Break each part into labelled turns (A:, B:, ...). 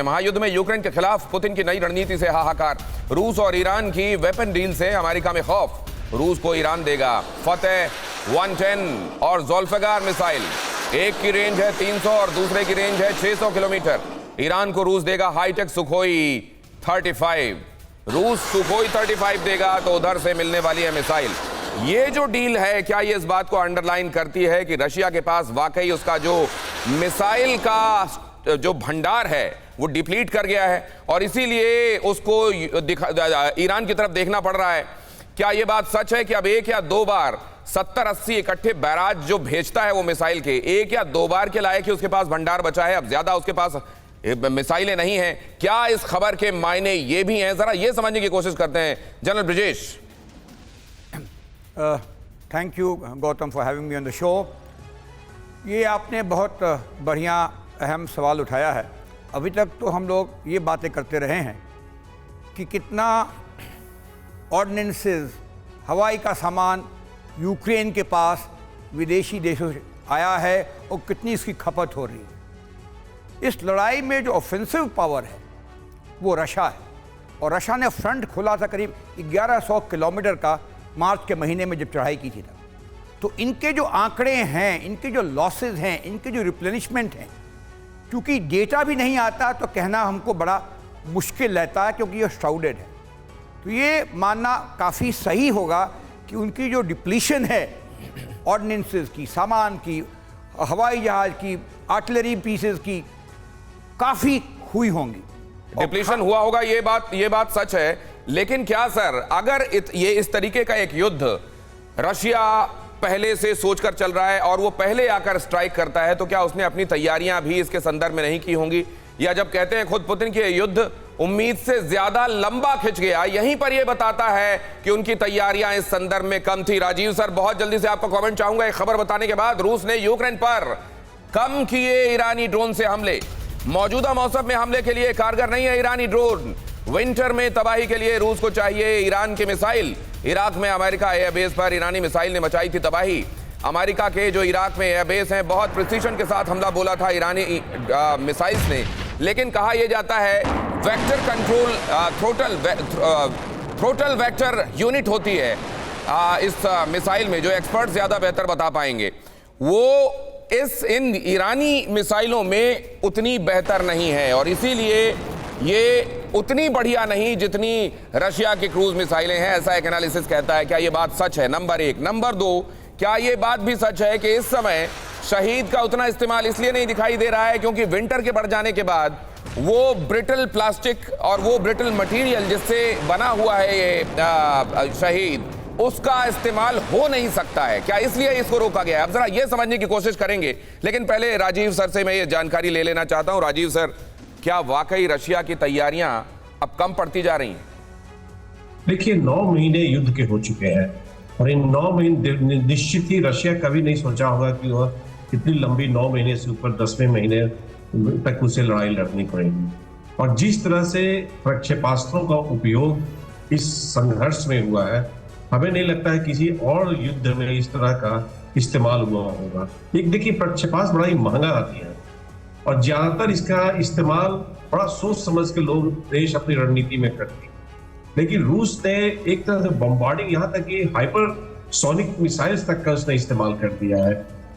A: में महायुद्ध में यूक्रेन के खिलाफ पुतिन की नई रणनीति से हाहाकार। रूस और ईरान की वेपन डील से अमेरिका में खौफ। रूस को ईरान देगा फतेह 110 और ज़ुल्फ़िकार मिसाइल। एक की रेंज है 300 और दूसरे की रेंज है 600 किलोमीटर। ईरान को रूस देगा हाईटेक सुखोई 35। रूस सुखोई 35 देगा तो उधर से मिलने वाली है मिसाइल। ये जो डील है, क्या ये इस बात को अंडरलाइन करती है कि रशिया के पास वाकई उसका जो मिसाइल का जो भंडार है वो डिप्लीट कर गया है और इसीलिए उसको ईरान की तरफ देखना पड़ रहा है? क्या ये बात सच है कि अब एक या दो बार 70-80 इकट्ठे बैराज जो भेजता है वो मिसाइल के, एक या दो बार के लायक ही उसके पास भंडार बचा है, अब ज्यादा उसके पास मिसाइलें नहीं हैं? क्या इस खबर के मायने ये भी हैं? जरा ये समझने की कोशिश करते हैं। General Brijesh.
B: Thank you Gautam for having me on the show. ये आपने बहुत बढ़िया अहम सवाल उठाया है। अभी तक तो हम लोग ये बातें करते रहे हैं कि कितना ऑर्डिनेंसेस, हवाई का सामान यूक्रेन के पास विदेशी देशों से आया है और कितनी इसकी खपत हो रही है। इस लड़ाई में जो ऑफेंसिव पावर है वो रशिया है और रशिया ने फ्रंट खोला था करीब 1100 किलोमीटर का मार्च के महीने में जब चढ़ाई की थी तब। तो इनके जो आंकड़े हैं, इनके जो लॉसेस हैं, इनके जो रिप्लेनिशमेंट हैं, क्योंकि डेटा भी नहीं आता तो कहना हमको बड़ा मुश्किल रहता है क्योंकि ये श्राउडेड है। तो ये मानना काफ़ी सही होगा कि उनकी जो डिप्लीशन है ऑर्डिनेंसेस की, सामान की, हवाई जहाज की, आर्टिलरी पीसेस की, काफ़ी हुई होंगी।
A: डिप्लीशन हुआ होगा, ये बात सच है। लेकिन क्या सर, अगर ये इस तरीके का एक युद्ध रशिया पहले से सोचकर चल रहा है और वो पहले आकर स्ट्राइक करता है, तो क्या उसने अपनी तैयारियां भी इसके संदर्भ में नहीं की होंगी? या जब कहते हैं खुद पुतिन की युद्ध उम्मीद से ज्यादा लंबा खिंच गया, यहीं पर यह बताता है कि उनकी तैयारियां इस संदर्भ में कम थी। राजीव सर, बहुत जल्दी से आपका कमेंट चाहूंगा। एक खबर बताने के बाद, रूस ने यूक्रेन पर कम किए ईरानी ड्रोन से हमले। मौजूदा मौसम में हमले के लिए कारगर नहीं है ईरानी ड्रोन। विंटर में तबाही के लिए रूस को चाहिए ईरान की मिसाइल। इराक में अमेरिका एयरबेस पर ईरानी मिसाइल ने मचाई थी तबाही। अमेरिका के जो इराक में एयरबेस हैं, बहुत प्रिसीजन के साथ हमला बोला था ईरानी मिसाइल्स ने। लेकिन कहा यह जाता है vector control throttle vector unit होती है इस मिसाइल में, जो एक्सपर्ट ज्यादा बेहतर बता पाएंगे, वो इन ईरानी मिसाइलों में उतनी बेहतर नहीं है और इसीलिए ये उतनी बढ़िया नहीं जितनी रशिया की क्रूज मिसाइलें हैं, ऐसा एक एनालिसिस कहता है। क्या ये बात सच है? नंबर एक। नंबर दो, क्या ये बात भी सच है कि इस समय शहीद का उतना इस्तेमाल इसलिए नहीं दिखाई दे रहा है क्योंकि विंटर के बढ़ जाने के बाद वो ब्रिटल प्लास्टिक और वो ब्रिटल मटेरियल जिससे बना हुआ है ये शहीद, उसका इस्तेमाल हो नहीं सकता है? क्या इसलिए इसको रोका गया है? अब जरा ये समझने की कोशिश करेंगे, लेकिन पहले राजीव सर से मैं ये जानकारी ले लेना चाहता हूं। राजीव सर, क्या वाकई रशिया की तैयारियां अब कम पड़ती जा रही हैं?
C: देखिए, 9 महीने युद्ध के हो चुके हैं और इन 9 महीने निश्चित ही रशिया कभी नहीं सोचा होगा कि वह इतनी लंबी 9 महीने से ऊपर 10वें महीने तक उसे लड़ाई लड़नी पड़ेगी। और जिस तरह से प्रक्षेपास्त्रों का उपयोग इस संघर्ष में हुआ है, हमें नहीं लगता है किसी और युद्ध में इस तरह का इस्तेमाल हुआ होगा। एक देखिए, प्रक्षेपास्त्र बड़ा ही महंगा आती है और ज्यादातर इसका इस्तेमाल बड़ा सोच समझ के लोग देश अपनी रणनीति में करते हैं। लेकिन रूस ने एक तरह से बम्बार्डिंग, यहाँ तक कि हाइपरसोनिक मिसाइल्स तक का उसने इस्तेमाल कर दिया है।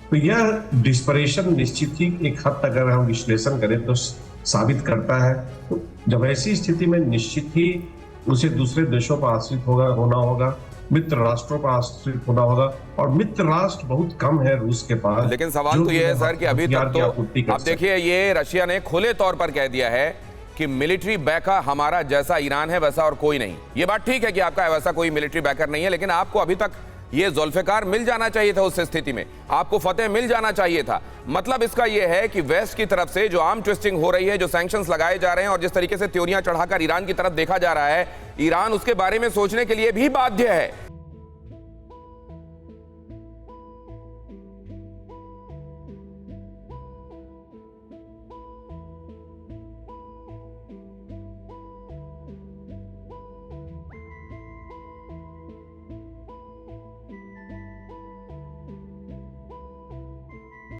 C: तो यह डिस्परेशन निश्चित ही एक हद तक अगर हम विश्लेषण करें तो साबित करता है। तो जब ऐसी स्थिति में निश्चित ही उसे दूसरे देशों पर आश्रित होना होगा, मित्र राष्ट्रों पर आश्रित होना होगा और मित्र राष्ट्र बहुत कम है रूस के पास।
A: लेकिन सवाल तो ये है सर कि अभी तक तो अब देखिए, ये रशिया ने खुले तौर पर कह दिया है कि मिलिट्री बैकर हमारा जैसा ईरान है वैसा और कोई नहीं। ये बात ठीक है कि आपका वैसा कोई मिलिट्री बैकर नहीं है, लेकिन आपको अभी तक ये ज़ुल्फ़िकार मिल जाना चाहिए था। उस स्थिति में आपको फतेह मिल जाना चाहिए था। मतलब इसका यह है कि वेस्ट की तरफ से जो आर्म ट्विस्टिंग हो रही है, जो सैंक्शंस लगाए जा रहे हैं और जिस तरीके से त्योरियां चढ़ाकर ईरान की तरफ देखा जा रहा है, ईरान उसके बारे में सोचने के लिए भी बाध्य है